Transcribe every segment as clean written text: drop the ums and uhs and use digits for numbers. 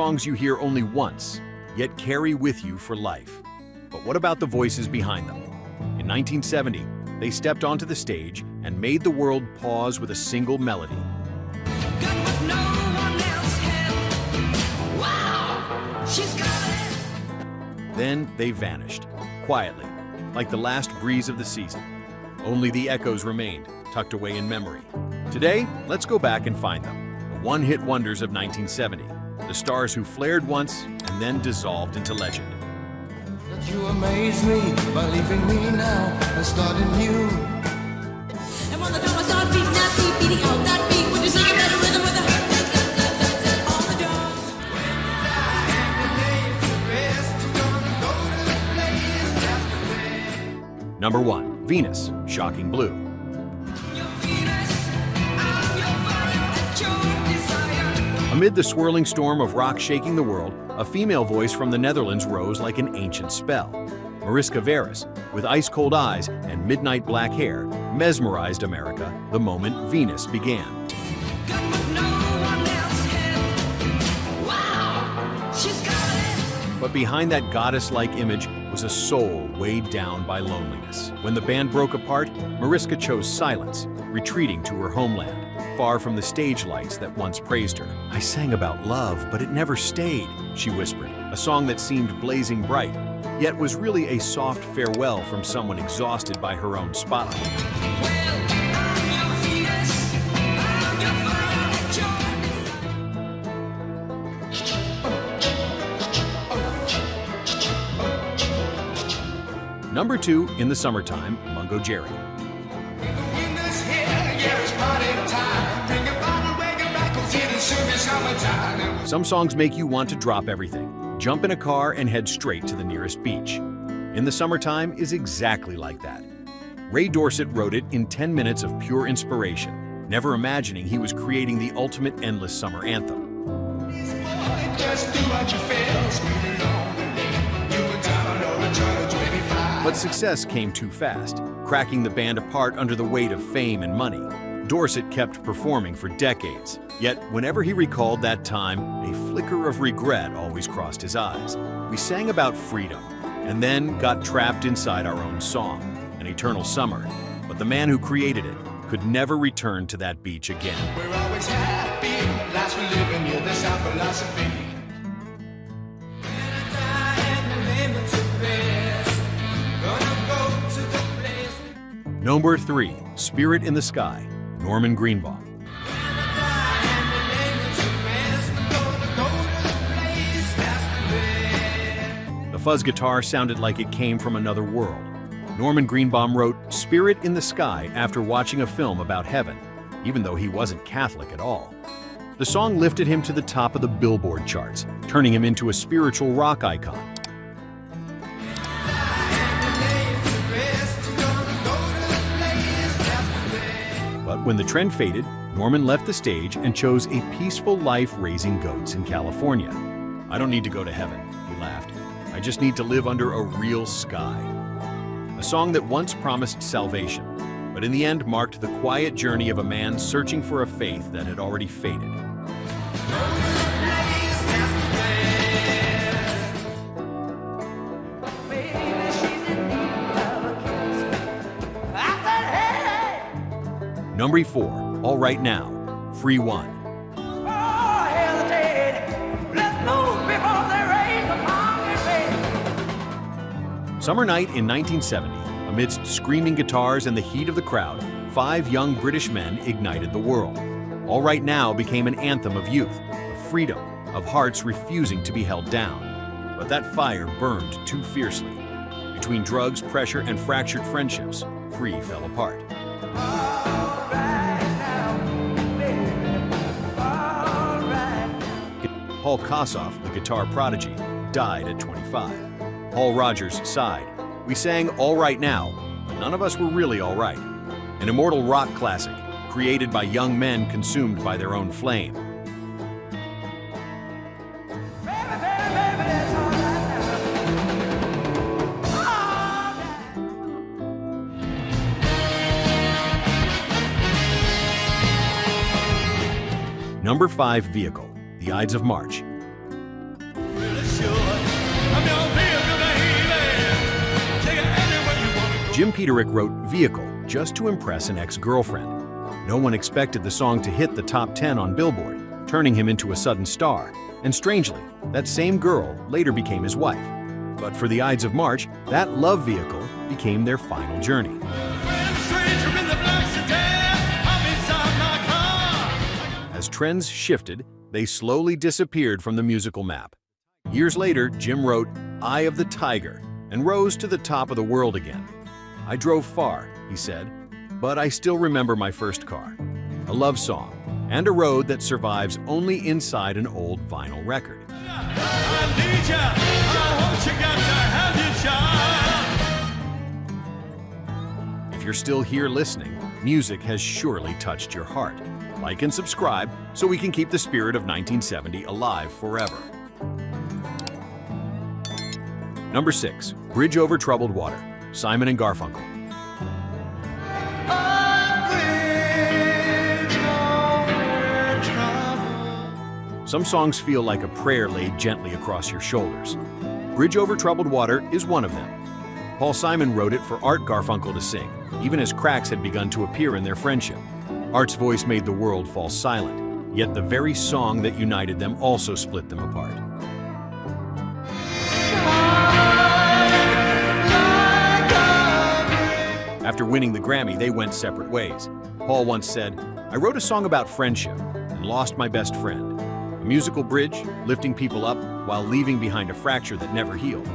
songs you hear only once, yet carry with you for life. But what about the voices behind them? In 1970, they stepped onto the stage and made the world pause with a single melody. Then they vanished, quietly, like the last breeze of the season. Only the echoes remained, tucked away in memory. Today, let's go back and find them. The one-hit wonders of 1970. The stars who flared once and then dissolved into legend. That you amaze me by leaving me now and starting new. And when the drama start beating that beat, beating out that beat, when you sing a better rhythm with the on the drums. Number 1, Venus, Shocking Blue. Amid the swirling storm of rock shaking the world, a female voice from the Netherlands rose like an ancient spell. Mariska Veres, with ice-cold eyes and midnight black hair, mesmerized America the moment Venus began. But behind that goddess-like image was a soul weighed down by loneliness. When the band broke apart, Mariska chose silence, retreating to her homeland, far from the stage lights that once praised her. "I sang about love, but it never stayed," she whispered, a song that seemed blazing bright, yet was really a soft farewell from someone exhausted by her own spotlight. Number 2, In the Summertime, Mungo Jerry. Some songs make you want to drop everything, jump in a car and head straight to the nearest beach. In the Summertime is exactly like that. Ray Dorset wrote it in 10 minutes of pure inspiration, never imagining he was creating the ultimate endless summer anthem. But success came too fast, cracking the band apart under the weight of fame and money. Dorset kept performing for decades, yet whenever he recalled that time, a flicker of regret always crossed his eyes. We sang about freedom, and then got trapped inside our own song, An Eternal Summer. But the man who created it could never return to that beach again. We're always happy, lives we live in, yeah, that's our philosophy. Number 3, Spirit in the Sky, Norman Greenbaum. The fuzz guitar sounded like it came from another world. Norman Greenbaum wrote Spirit in the Sky after watching a film about heaven, even though he wasn't Catholic at all. The song lifted him to the top of the Billboard charts, turning him into a spiritual rock icon. But when the trend faded, Norman left the stage and chose a peaceful life raising goats in California. "I don't need to go to heaven," he laughed. "I just need to live under a real sky." A song that once promised salvation, but in the end marked the quiet journey of a man searching for a faith that had already faded. Number 4, All Right Now, Free One. Summer night in 1970, amidst screaming guitars and the heat of the crowd, 5 young British men ignited the world. All Right Now became an anthem of youth, of freedom, of hearts refusing to be held down. But that fire burned too fiercely. Between drugs, pressure, and fractured friendships, Free fell apart. Paul Kossoff, the guitar prodigy, died at 25. Paul Rodgers sighed. "We sang All Right Now, but none of us were really all right." An immortal rock classic, created by young men consumed by their own flame. Number 5, Vehicle, The Ides of March. Jim Peterick wrote Vehicle just to impress an ex-girlfriend. No one expected the song to hit the top 10 on Billboard, turning him into a sudden star. And strangely, that same girl later became his wife. But for the Ides of March, that love vehicle became their final journey. As trends shifted, they slowly disappeared from the musical map. Years later, Jim wrote Eye of the Tiger and rose to the top of the world again. I drove far, he said, but I still remember my first car. A love song, and a road that survives only inside an old vinyl record. If you're still here listening, music has surely touched your heart. Like and subscribe so we can keep the spirit of 1970 alive forever. Number 6, Bridge Over Troubled Water, Simon and Garfunkel. Some songs feel like a prayer laid gently across your shoulders. Bridge Over Troubled Water is one of them. Paul Simon wrote it for Art Garfunkel to sing, even as cracks had begun to appear in their friendship. Art's voice made the world fall silent, yet the very song that united them also split them apart. After winning the Grammy, they went separate ways. Paul once said, "I wrote a song about friendship and lost my best friend. A musical bridge, lifting people up while leaving behind a fracture that never healed."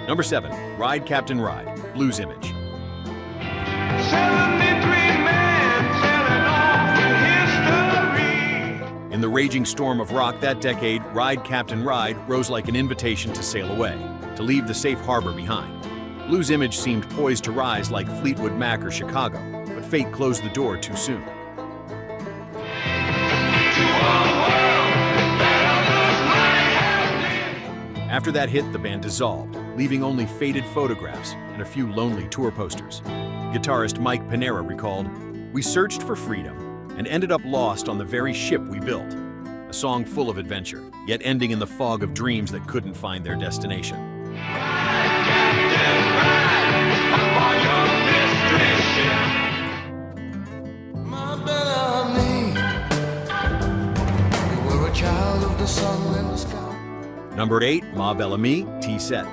Number 7, Ride Captain Ride, Blues Image. In the raging storm of rock that decade, Ride Captain Ride rose like an invitation to sail away, to leave the safe harbor behind. Blues Image seemed poised to rise like Fleetwood Mac or Chicago, but fate closed the door too soon. After that hit, the band dissolved, leaving only faded photographs and a few lonely tour posters. Guitarist Mike Panera recalled, "We searched for freedom and ended up lost on the very ship we built. A song full of adventure, yet ending in the fog of dreams that couldn't find their destination." My Bellamy, you were a child of the sun and the sky. Number 8, Ma Belle Amie, T-Set.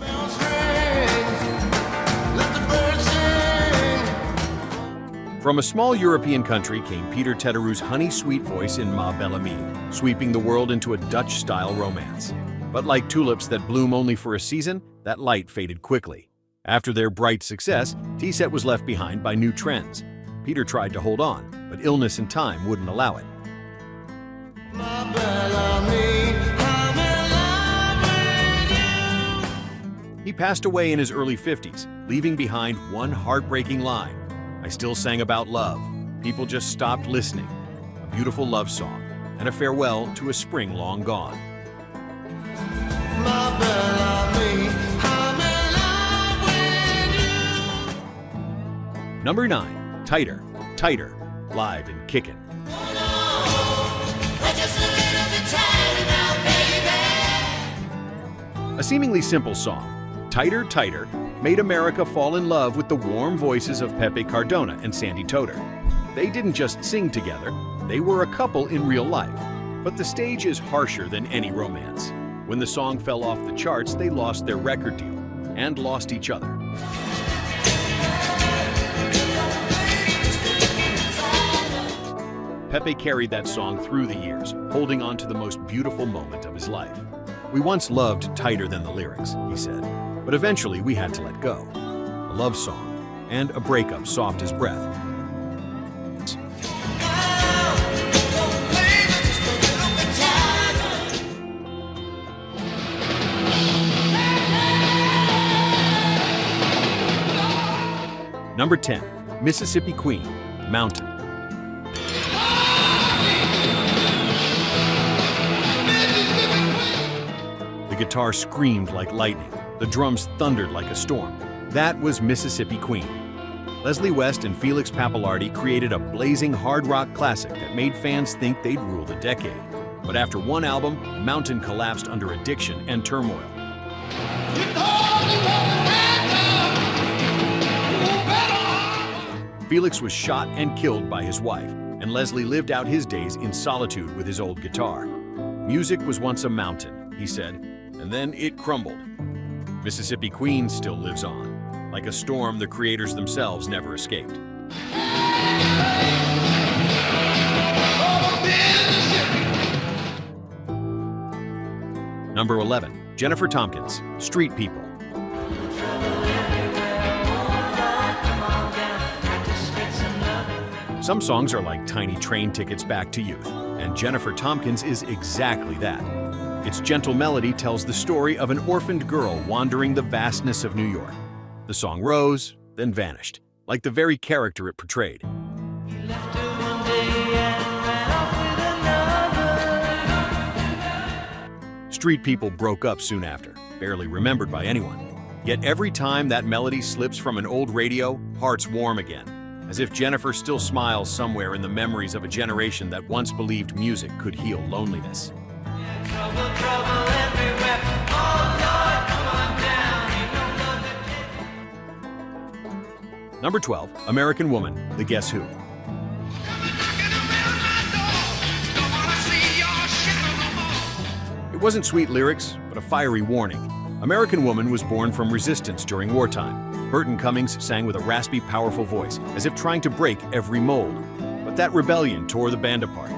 Bells ring, let the birds sing. From a small European country came Peter Teterou's honey-sweet voice in Ma Belle Amie, sweeping the world into a Dutch-style romance. But like tulips that bloom only for a season, that light faded quickly. After their bright success, T-Set was left behind by new trends. Peter tried to hold on, but illness and time wouldn't allow it. My Bellamy, I'm in love with you. He passed away in his early 50s, leaving behind one heartbreaking line. "I still sang about love. People just stopped listening." A beautiful love song, and a farewell to a spring long gone. My Bellamy, I'm in love with you. Number 9, Tighter, Tighter, live and kickin'. A seemingly simple song, Tighter, Tighter, made America fall in love with the warm voices of Pepe Cardona and Sandy Toter. They didn't just sing together, they were a couple in real life. But the stage is harsher than any romance. When the song fell off the charts, they lost their record deal and lost each other. Pepe carried that song through the years, holding on to the most beautiful moment of his life. "We once loved tighter than the lyrics," he said, "but eventually we had to let go." A love song, and a breakup soft as breath. Number 10, Mississippi Queen, Mountain. The guitar screamed like lightning. The drums thundered like a storm. That was Mississippi Queen. Leslie West and Felix Pappalardi created a blazing hard rock classic that made fans think they'd rule the decade. But after one album, Mountain collapsed under addiction and turmoil. Felix was shot and killed by his wife, and Leslie lived out his days in solitude with his old guitar. Music was once a mountain, he said, and then it crumbled. Mississippi Queen still lives on. Like a storm, the creators themselves never escaped. Number 11, Jennifer Tompkins, Street People. Some songs are like tiny train tickets back to youth, and Jennifer Tompkins is exactly that. Its gentle melody tells the story of an orphaned girl wandering the vastness of New York. The song rose, then vanished, like the very character it portrayed. Street People broke up soon after, barely remembered by anyone. Yet every time that melody slips from an old radio, hearts warm again, as if Jennifer still smiles somewhere in the memories of a generation that once believed music could heal loneliness. Trouble, trouble everywhere. Oh Lord, come on down. Number 12, American Woman, The Guess Who. It wasn't sweet lyrics, but a fiery warning. American Woman was born from resistance during wartime. Burton Cummings sang with a raspy, powerful voice, as if trying to break every mold. But that rebellion tore the band apart.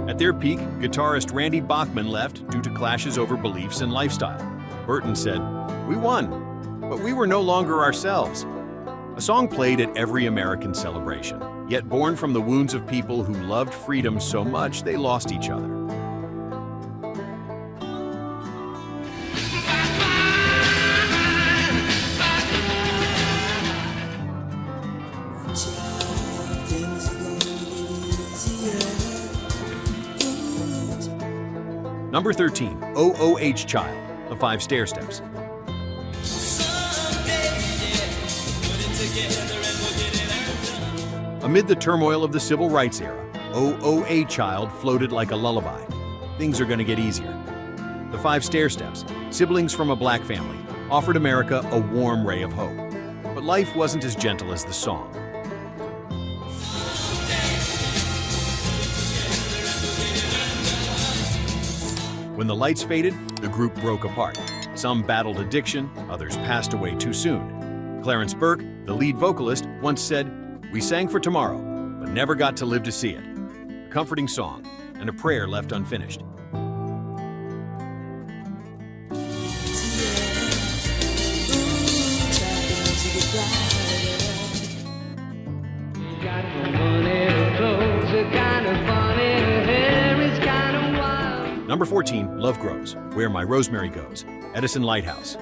At their peak, guitarist Randy Bachman left due to clashes over beliefs and lifestyle. Burton said, "We won, but we were no longer ourselves." A song played at every American celebration, yet born from the wounds of people who loved freedom so much they lost each other. Number 13, OOH Child, The Five Stair Steps. Amid the turmoil of the civil rights era, OOA Child floated like a lullaby. Things are gonna get easier. The Five Stair Steps, siblings from a black family, offered America a warm ray of hope. But life wasn't as gentle as the song. When the lights faded, the group broke apart. Some battled addiction, others passed away too soon. Clarence Burke, the lead vocalist, once said, "We sang for tomorrow, but never got to live to see it." A comforting song, and a prayer left unfinished. Number 14, Love Grows, Where My Rosemary Goes, Edison Lighthouse.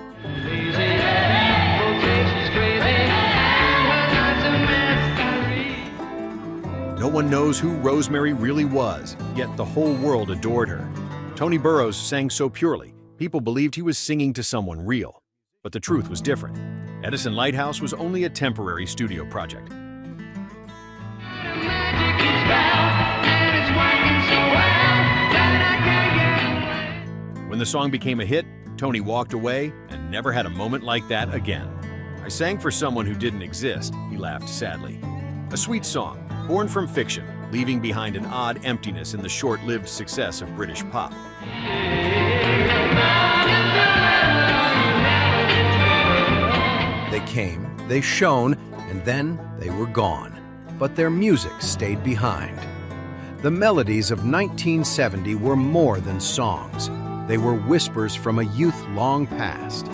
No one knows who Rosemary really was, yet the whole world adored her. Tony Burrows sang so purely, people believed he was singing to someone real. But the truth was different. Edison Lighthouse was only a temporary studio project. When the song became a hit, Tony walked away and never had a moment like that again. "I sang for someone who didn't exist," he laughed sadly. A sweet song, born from fiction, leaving behind an odd emptiness in the short-lived success of British pop. They came, they shone, and then they were gone. But their music stayed behind. The melodies of 1970 were more than songs. They were whispers from a youth long past.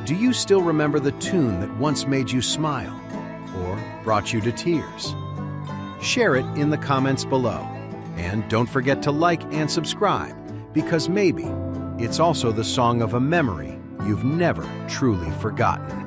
Do you still remember the tune that once made you smile or brought you to tears? Share it in the comments below. And don't forget to like and subscribe, because maybe it's also the song of a memory you've never truly forgotten.